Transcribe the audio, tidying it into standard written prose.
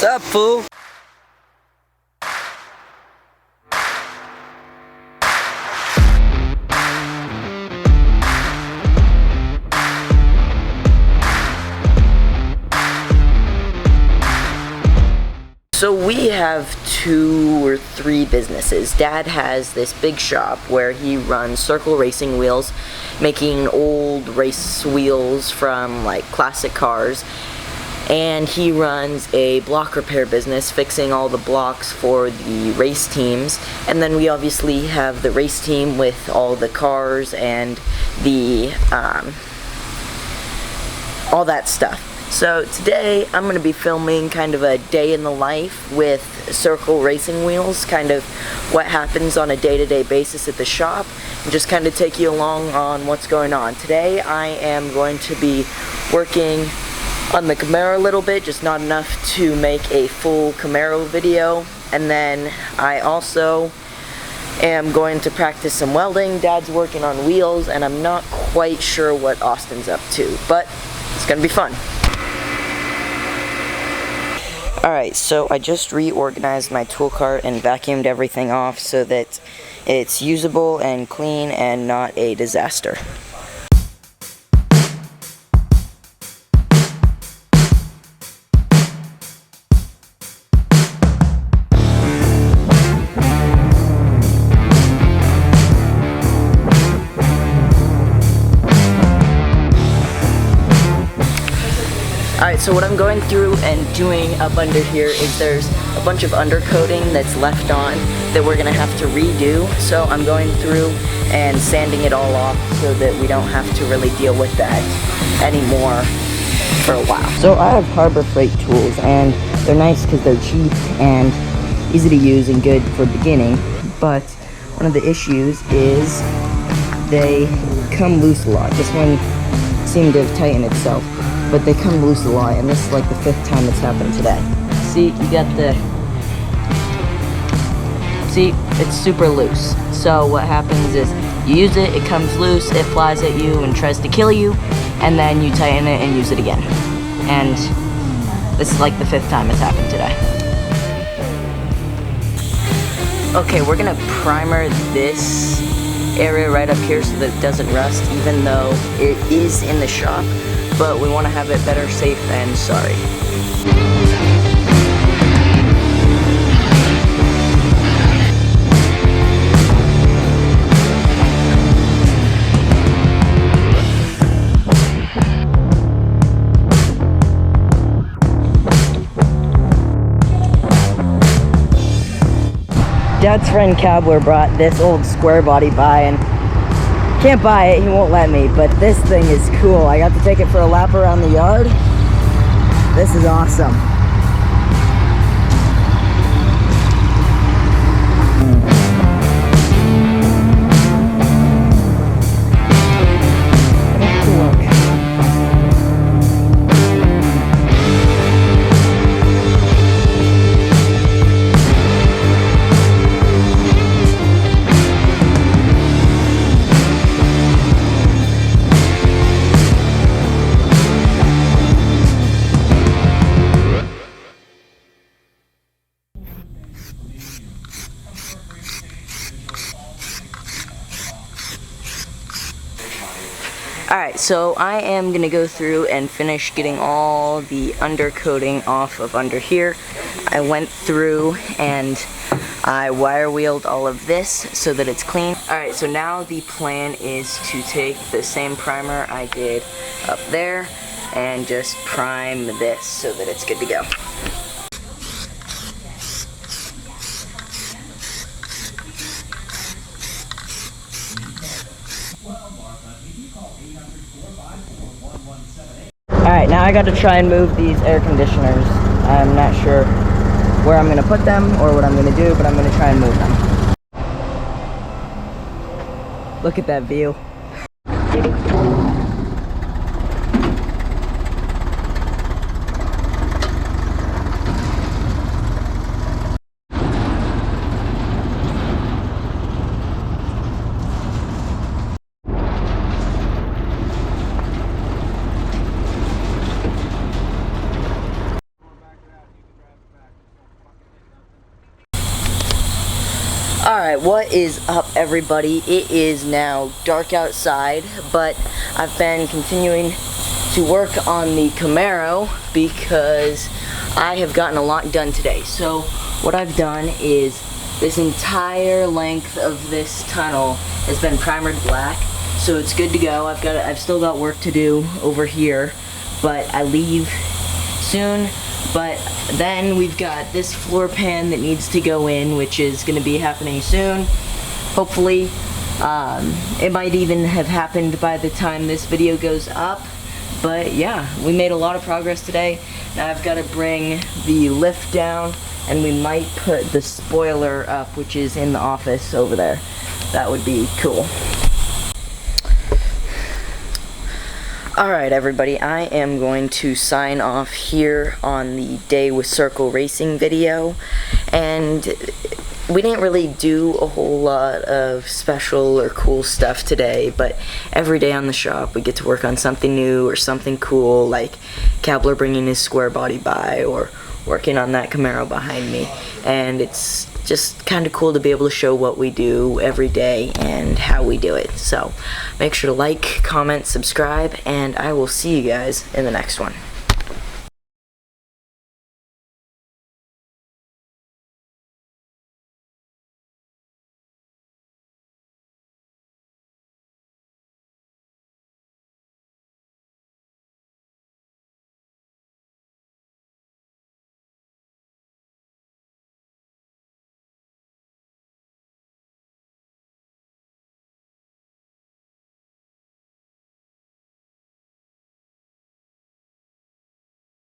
What's up, fool? So we have 2 or 3 businesses. Dad has this big shop where he runs circle racing wheels, making old race wheels from like classic cars. And he runs a block repair business, fixing all the blocks for the race teams. And then we obviously have the race team with all the cars and the all that stuff. So today I'm going to be filming kind of a day in the life with circle racing wheels, kind of what happens on a day-to-day basis at the shop, and just kind of take you along on what's going on. Today I am going to be working on the Camaro a little bit, just not enough to make a full Camaro video, and then I also am going to practice some welding. Dad's working on wheels, and I'm not quite sure what Austin's up to, but it's going to be fun. Alright, so I just reorganized my tool cart and vacuumed everything off so that it's usable and clean and not a disaster. Alright, so what I'm going through and doing up under here is there's a bunch of undercoating that's left on that we're going to have to redo. So I'm going through and sanding it all off so that we don't have to really deal with that anymore for a while. So I have Harbor Freight tools, and they're nice because they're cheap and easy to use and good for beginning. But one of the issues is they come loose a lot. This one seemed to have tightened itself, but they come loose a lot, and this is like the 5th time it's happened today. See, you got the... See, it's super loose. So what happens is, you use it, it comes loose, it flies at you and tries to kill you, and then you tighten it and use it again. And this is like the 5th time it's happened today. Okay, we're gonna primer this area right up here so that it doesn't rust, even though it is in the shop. But we want to have it better safe than sorry. Dad's friend Cobbler brought this old square body by, and can't buy it, he won't let me, but this thing is cool. I got to take it for a lap around the yard. This is awesome. Alright, so I am going to go through and finish getting all the undercoating off of under here. I went through and I wire wheeled all of this so that it's clean. Alright, so now the plan is to take the same primer I did up there and just prime this so that it's good to go. Alright, now I got to try and move these air conditioners. I'm not sure where I'm going to put them or what I'm going to do, but I'm going to try and move them. Look at that view. Alright, what is up everybody? It is now dark outside, but I've been continuing to work on the Camaro because I have gotten a lot done today. So what I've done is this entire length of this tunnel has been primered black, so it's good to go. I've still got work to do over here, but I leave soon. But then we've got this floor pan that needs to go in, which is going to be happening soon. Hopefully, it might even have happened by the time this video goes up. But yeah, we made a lot of progress today. Now I've got to bring the lift down, and we might put the spoiler up, which is in the office over there. That would be cool. Alright everybody, I am going to sign off here on the Day with Circle Racing video, and we didn't really do a whole lot of special or cool stuff today, but every day on the shop we get to work on something new or something cool, like Kabler bringing his square body by, or working on that Camaro behind me, and it's just kind of cool to be able to show what we do every day and how we do it. So make sure to like, comment, subscribe, and I will see you guys in the next one.